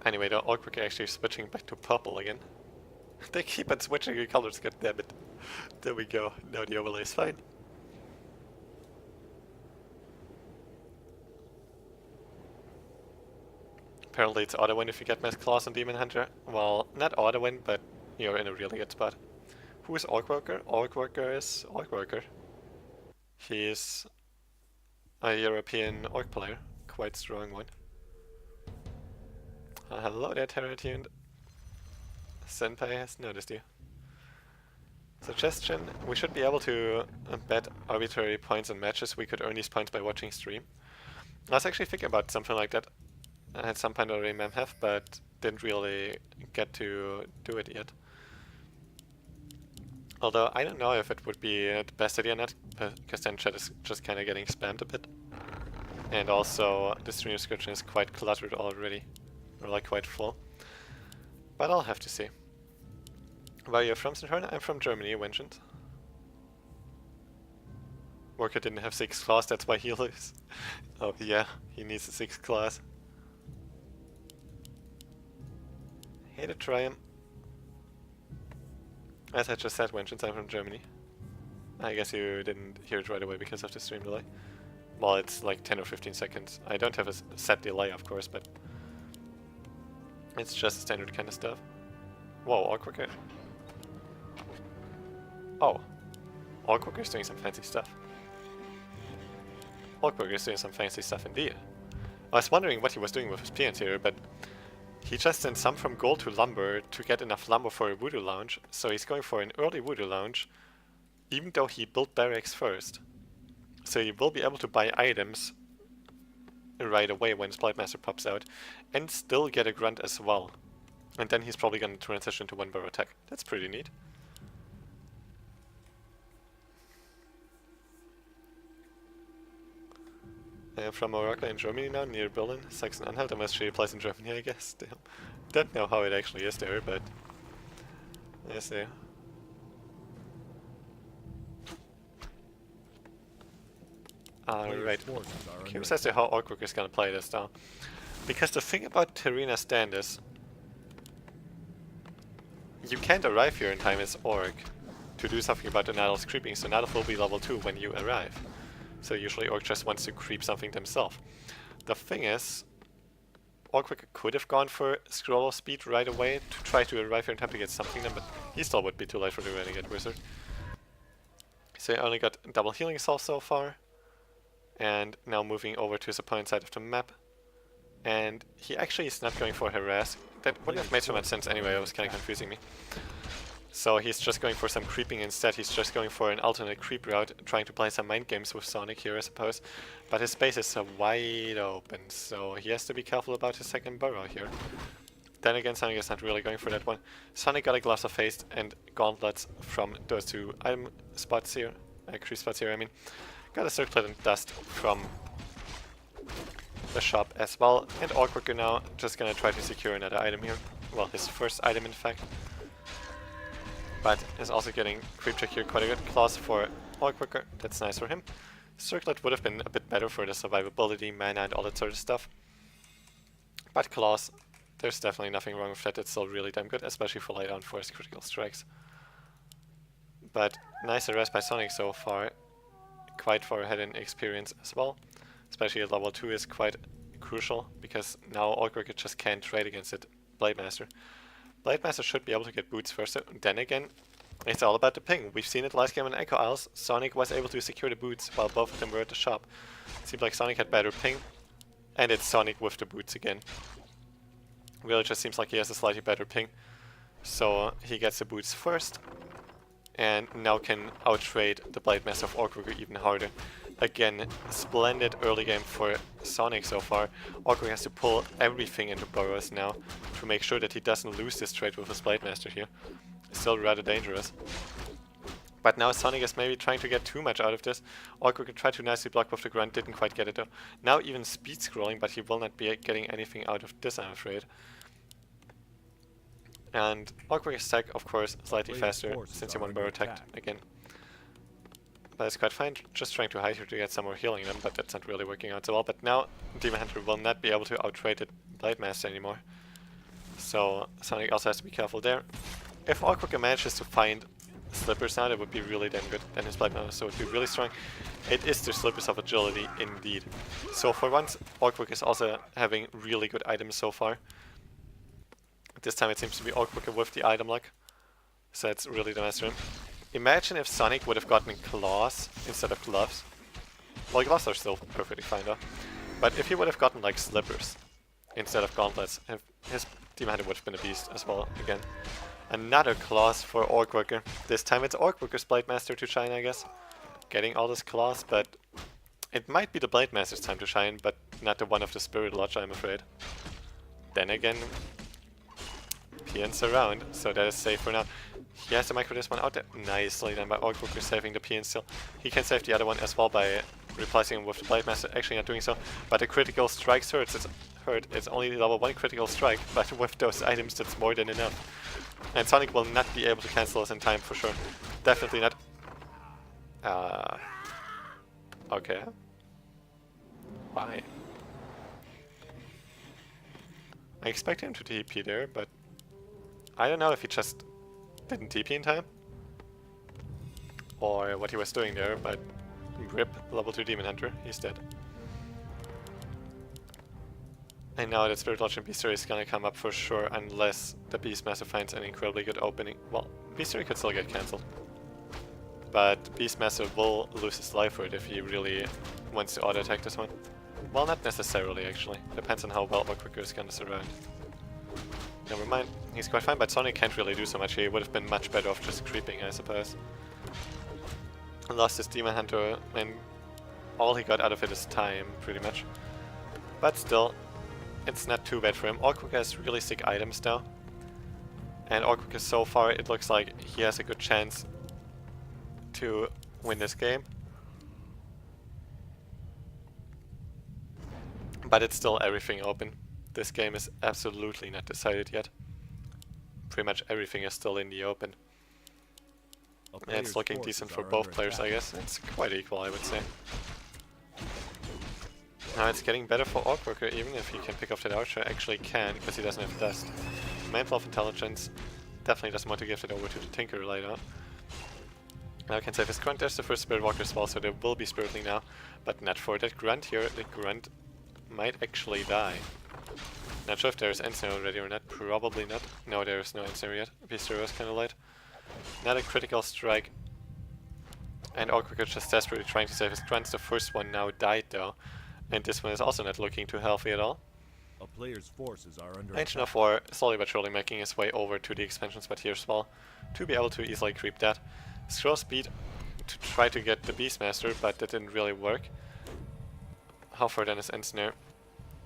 Anyway, the OrcWorker actually switching back to purple again. They keep on switching your colors, goddammit. There we go, now the overlay is fine. Apparently it's auto-win if you get Mass Claws on Demon Hunter. Well, not auto-win, but you're in a really good spot. Who is OrcWorker? OrcWorker is OrcWorker. He's a European Orc player, quite strong one. Hello there, Terra-tuned. Senpai has noticed you. Suggestion, we should be able to bet arbitrary points on matches. We could earn these points by watching stream. I was actually thinking about something like that. I had some point already have, but didn't really get to do it yet. Although I don't know if it would be the best idea or not, because then chat is just kind of getting spammed a bit. And also the stream description is quite cluttered already, or like quite full. But I'll have to see. Where are you from, Centurna? I'm from Germany, you mentioned. Worker didn't have 6 class, that's why he lives. Oh yeah, he needs a 6 class. Hate to try him. As I just said, Wenchins, I'm from Germany. I guess you didn't hear it right away because of the stream delay. Well, it's like 10 or 15 seconds. I don't have a set delay, of course, but it's just standard kind of stuff. Whoa, OrcWorker. Oh, OrcWorker is doing some fancy stuff. OrcWorker is doing some fancy stuff indeed. I was wondering what he was doing with his peons here, but he just sent some from gold to lumber to get enough lumber for a voodoo lounge, so he's going for an early voodoo lounge, even though he built barracks first. So he will be able to buy items right away when his Blightmaster pops out, and still get a grunt as well. And then he's probably going to transition to 1 burrow attack. That's pretty neat. I'm from Morocco in Germany now, near Berlin, Sachsen-Anhalt. Unless she applies in Germany, I guess. Damn. Don't know how it actually is there, but I see. Alright. Curious as to how OrcWorker is gonna play this now. Because the thing about Terenas Stand is you can't arrive here in time as Orc to do something about the Nadal's creeping, so Nadal will be level 2 when you arrive. So usually Orc just wants to creep something themselves. The thing is, OrcWorker could have gone for scroll speed right away to try to arrive here in time to get something done, but he still would be too late for the Renegade Wizard. So he only got double healing salve so far. And now moving over to his opponent's side of the map. And he actually is not going for harass. That wouldn't have made so much sense anyway, it was kind of confusing me. So he's just going for some creeping instead. He's just going for an alternate creep route, trying to play some mind games with Sonik here, I suppose. But his space is wide open, so he has to be careful about his second burrow here. Then again, Sonik is not really going for that one. Sonik got a Gloves of Haste and Gauntlets from those 2 item spots here, creep spots here, I mean. Got a Circlet and Dust from the shop as well. And OrcWorker now just gonna try to secure another item here. Well, his first item in fact. But is also getting creep check here, quite a good clause for OrcWorker. That's nice for him. Circlet would have been a bit better for the survivability, mana and all that sort of stuff. But claws, there's definitely nothing wrong with that. It's still really damn good, especially for light on force critical strikes. But nice arrest by Sonik so far. Quite far ahead in experience as well. Especially at level 2 is quite crucial, because now OrcWorker just can't trade against it. Blightmaster. Blightmaster should be able to get boots first, then again, it's all about the ping. We've seen it last game in Echo Isles. Sonik was able to secure the boots while both of them were at the shop. It seemed like Sonik had better ping, and it's Sonik with the boots again. Really just seems like he has a slightly better ping. So he gets the boots first, and now can outtrade the Blightmaster of OrcWorker even harder. Again, splendid early game for Sonik so far. OrcWorker has to pull everything into burrows now to make sure that he doesn't lose this trade with his Blightmaster here. Still rather dangerous. But now Sonik is maybe trying to get too much out of this. OrcWorker tried to nicely block with the grunt, didn't quite get it though. Now even speed scrolling, but he will not be getting anything out of this, I'm afraid. And OrcWorker's tech, of course, slightly faster since he 1 burrow attacked again. But it's quite fine, just trying to hide here to get some more healing in him, but that's not really working out so well. But now Demon Hunter will not be able to outtrade the Blightmaster anymore. So Sonik also has to be careful there. If OrcWorker manages to find slippers now, that would be really damn good. Then his Blight Master would be really strong. It is the slippers of agility indeed. So for once, OrcWorker is also having really good items so far. This time it seems to be OrcWorker with the item luck. So it's really the master. Imagine if Sonik would have gotten claws instead of gloves. Well, gloves are still perfectly fine though. But if he would have gotten like slippers instead of gauntlets, his Demon Hunter would have been a beast as well again. Another claws for OrcWorker. This time it's OrcWorker's Blade Master to shine, I guess. Getting all these claws, but it might be the Blade Master's time to shine, but not the one of the Spirit Lodge, I'm afraid. Then again, PN's around, so that is safe for now. He has to micro this one out there. Nicely done by OrcWorker saving the PN still. He can save the other one as well by replacing him with the Blade Master. Actually not doing so, but the critical strikes hurts. It's only level 1 critical strike, but with those items that's more than enough. And Sonik will not be able to cancel us in time for sure. Definitely not. Okay. Why? I expect him to TP there, but I don't know if he just didn't TP in time or what he was doing there, but RIP level 2 Demon Hunter, he's dead. And now that Spirit Lodge and Beastery is gonna come up for sure, unless the Beastmaster finds an incredibly good opening. Well, Beastery could still get cancelled, but Beastmaster will lose his life for it if he really wants to auto attack this one. Well, not necessarily actually. Depends on how well OrcWorker is gonna surround. Never mind, he's quite fine, but Sonik can't really do so much here. He would have been much better off just creeping, I suppose. Lost his Demon Hunter, and all he got out of it is time, pretty much. But still, it's not too bad for him. OrcWorker has really sick items though. And OrcWorker so far, it looks like he has a good chance to win this game. But it's still everything open. This game is absolutely not decided yet. Pretty much everything is still in the open. And it's looking decent for both players, I guess. It's quite equal, I would say. Now it's getting better for OrcWorker, even if he can pick off that archer. Actually can, because he doesn't have dust. Mantle of Intelligence definitely doesn't want to give it over to the Tinker later. Now I can save his Grunt. There's the first Spirit Walker as well, so there will be Spiritling now. But not for that Grunt here. The Grunt might actually die. Not sure if there's Ensnare already or not. Probably not. No, there's no Ensnare yet. Beastery was kind of late. Not a critical strike. And OrcWorker just desperately trying to save his Grunts. The first one now died though. And this one is also not looking too healthy at all. A player's forces are under Ancient of War slowly but surely making his way over to the expansion spot here as well, to be able to easily creep that. Scroll speed to try to get the Beastmaster, but that didn't really work. How far then is Ensnare?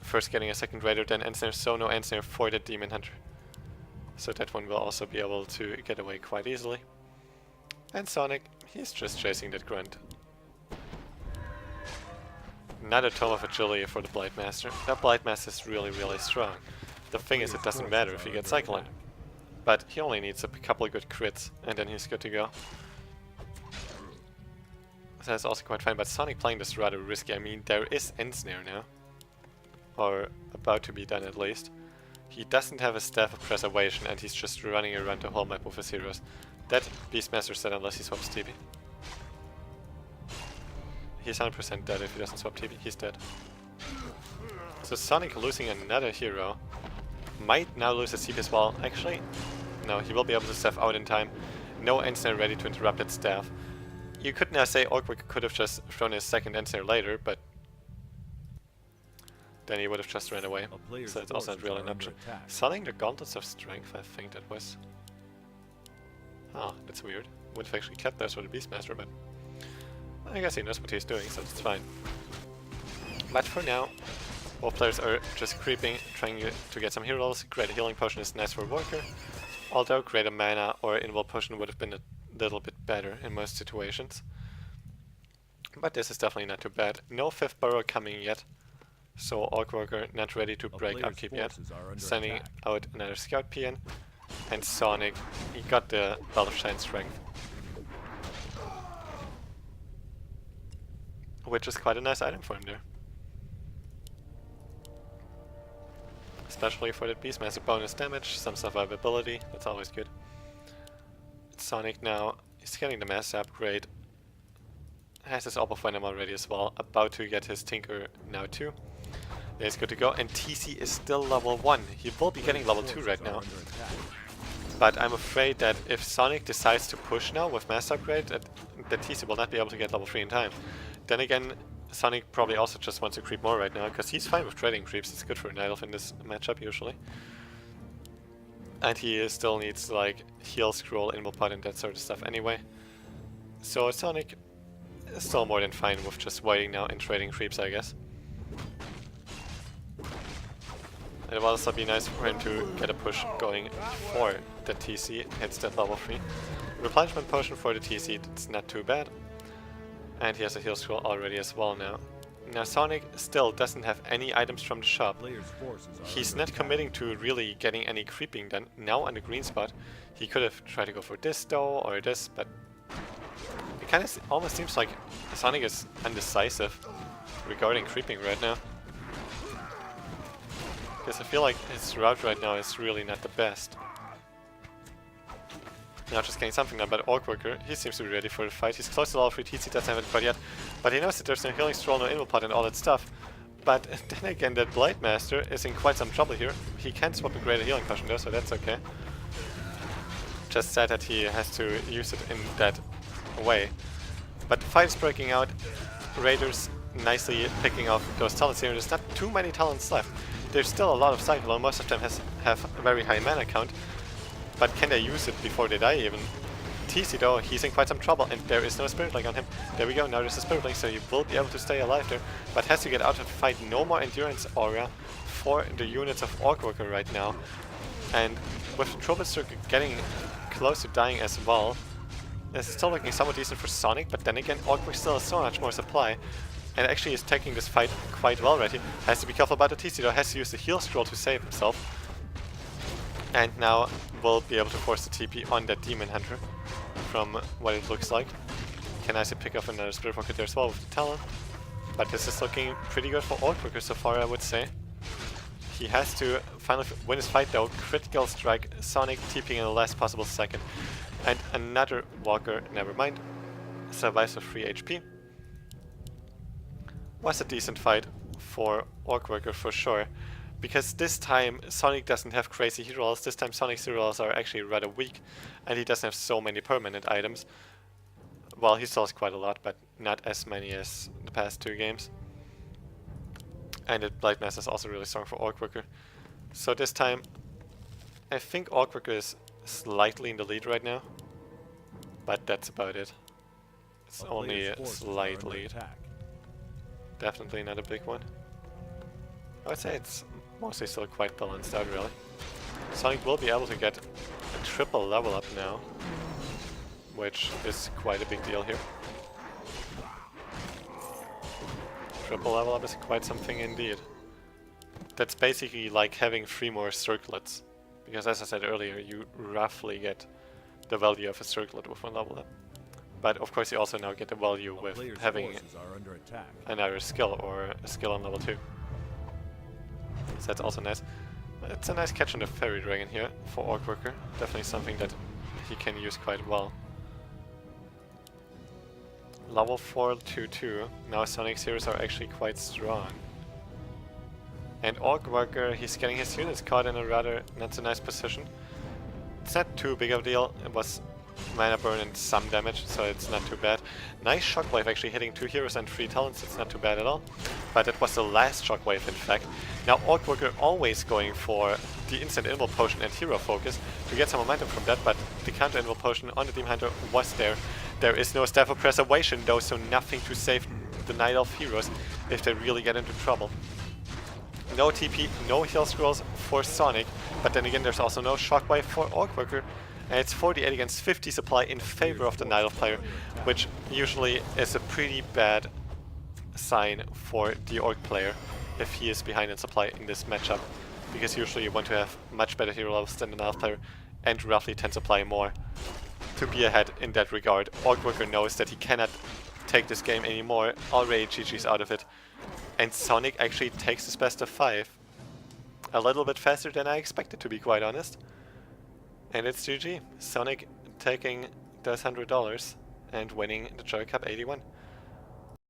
First getting a second Raider, then Ensnare, so no Ensnare for the Demon Hunter. So that one will also be able to get away quite easily. And Sonik, he's just chasing that Grunt. Another Tome of Agility for the Blight Master. That Blight Master is really, really strong. The thing is, it doesn't matter if he gets Cyclone. But he only needs a couple of good crits, and then he's good to go. So that's also quite fine, but Sonik playing this rather risky. I mean, there is Ensnare now. Or about to be done at least. He doesn't have a Staff of Preservation, and he's just running around the whole map with his heroes. That Beastmaster's dead unless he swaps TP. He's 100% dead if he doesn't swap TP, he's dead. So Sonik losing another hero. Might now lose his TP as well. Actually, no, he will be able to staff out in time. No Ensnare ready to interrupt that staff. You could now say OrcWorker could have just thrown his second Ensnare later, but then he would have just ran away. So it's also not really an option. Selling the Gauntlets of Strength, I think that was... Oh, that's weird. Would have actually kept those for the Beastmaster, but... I guess he knows what he's doing, so it's fine. But for now, both players are just creeping, trying to get some heroes. Greater Healing Potion is nice for Worker, although Greater Mana or Invul Potion would have been a little bit better in most situations. But this is definitely not too bad. No 5th Burrow coming yet, so OrcWorker not ready to break upkeep yet. Sending out another Scout PN, and Sonik, he got the Belt of Shine Strength. Which is quite a nice item for him there. especially for that Beastmaster. Bonus damage, some survivability, that's always good. Sonik now, he's getting the Master upgrade. Has his Orb of Venom already as well, about to get his Tinker now too. Yeah, he's good to go, and TC is still level 1. He will be getting level 2 right now. But I'm afraid that if Sonik decides to push now with Master Upgrade, that TC will not be able to get level 3 in time. Then again, Sonik probably also just wants to creep more right now, because he's fine with trading creeps. It's good for Night Elf in this matchup usually. And he still needs like heal, scroll, invul pot and that sort of stuff anyway. So Sonik is still more than fine with just waiting now and trading creeps, I guess. It will also be nice for him to get a push going for the TC, hits that level 3. Replenishment potion for the TC, it's not too bad. And he has a heal scroll already as well now. Now Sonik still doesn't have any items from the shop. He's not committing to really getting any creeping done. Now on the green spot, he could have tried to go for this though, or this, but it kind of almost seems like Sonik is undecisive regarding creeping right now. Because I feel like his route right now is really not the best. Now just getting something done, but OrcWorker, he seems to be ready for the fight. He's close to level 3, TC doesn't have it quite yet. But he knows that there's no healing scroll, no invul pot and all that stuff. But then again, that Blade Master is in quite some trouble here. He can swap a greater healing potion though, so that's okay. Just sad that he has to use it in that way. But the fight is breaking out. Raiders nicely picking off those talents here. There's not too many talents left. There's still a lot of cycle, and most of them have a very high mana count. But can they use it before they die even? TC though, he's in quite some trouble, and there is no Spirit Link on him. There we go, now there's a Spirit Link, so he will be able to stay alive there. But has to get out of the fight. No more Endurance Aura for the units of OrcWorker right now. And with the Troublemaster getting close to dying as well, it's still looking somewhat decent for Sonik, but then again, OrcWorker still has so much more supply. And actually is taking this fight quite well right here. Has to be careful about the TC though, has to use the heal scroll to save himself. And now will be able to force the TP on that Demon Hunter, from what it looks like. Can actually pick up another Spirit Rocket there as well with the Talon. But this is looking pretty good for OrcWorker so far, I would say. He has to finally win his fight though. Critical strike, Sonik TPing in the last possible second. And another Walker, never mind, survives with 3 HP. Was a decent fight for OrcWorker for sure. Because this time Sonik doesn't have crazy hero rolls. This time Sonic's hero rolls are actually rather weak. And he doesn't have so many permanent items. Well, he still has quite a lot, but not as many as the past 2 games. And the Blade Master is also really strong for OrcWorker. So this time, I think OrcWorker is slightly in the lead right now. But that's about it. It's only a slight lead. Definitely not a big one. I would say it's mostly still quite balanced out, really. Sonik will be able to get a triple level up now, which is quite a big deal here. Triple level up is quite something indeed. That's basically like having 3 more circlets, because as I said earlier, you roughly get the value of a circlet with 1 level up. But of course you also now get the value with having another skill, or a skill on level 2. So that's also nice. It's a nice catch on the Fairy Dragon here for OrcWorker. Definitely something that he can use quite well. Level 4 2-2. Now Sonic's heroes are actually quite strong. And OrcWorker, he's getting his units caught in a rather not so nice position. It's not too big of a deal. It was mana burn and some damage, so it's not too bad. Nice shockwave actually hitting 2 heroes and 3 talents, it's not too bad at all. But it was the last shockwave in fact. Now OrcWorker always going for the instant invul potion and hero focus to get some momentum from that, but the counter invul potion on the Demon Hunter was there. There is no Staff of Preservation though, so nothing to save the Night Elf heroes if they really get into trouble. No TP, no heal scrolls for Sonik, but then again there's also no shockwave for OrcWorker. And it's 48 against 50 supply in favor of the Night Elf player, which usually is a pretty bad sign for the Orc player if he is behind in supply in this matchup, because usually you want to have much better hero levels than the Night Elf player and roughly 10 supply more to be ahead in that regard. OrcWorker knows that he cannot take this game anymore, already GG's out of it, and Sonik actually takes his best of 5. a little bit faster than I expected, to be quite honest. And it's GG. Sonik taking those $100 and winning the Gera Cup 81.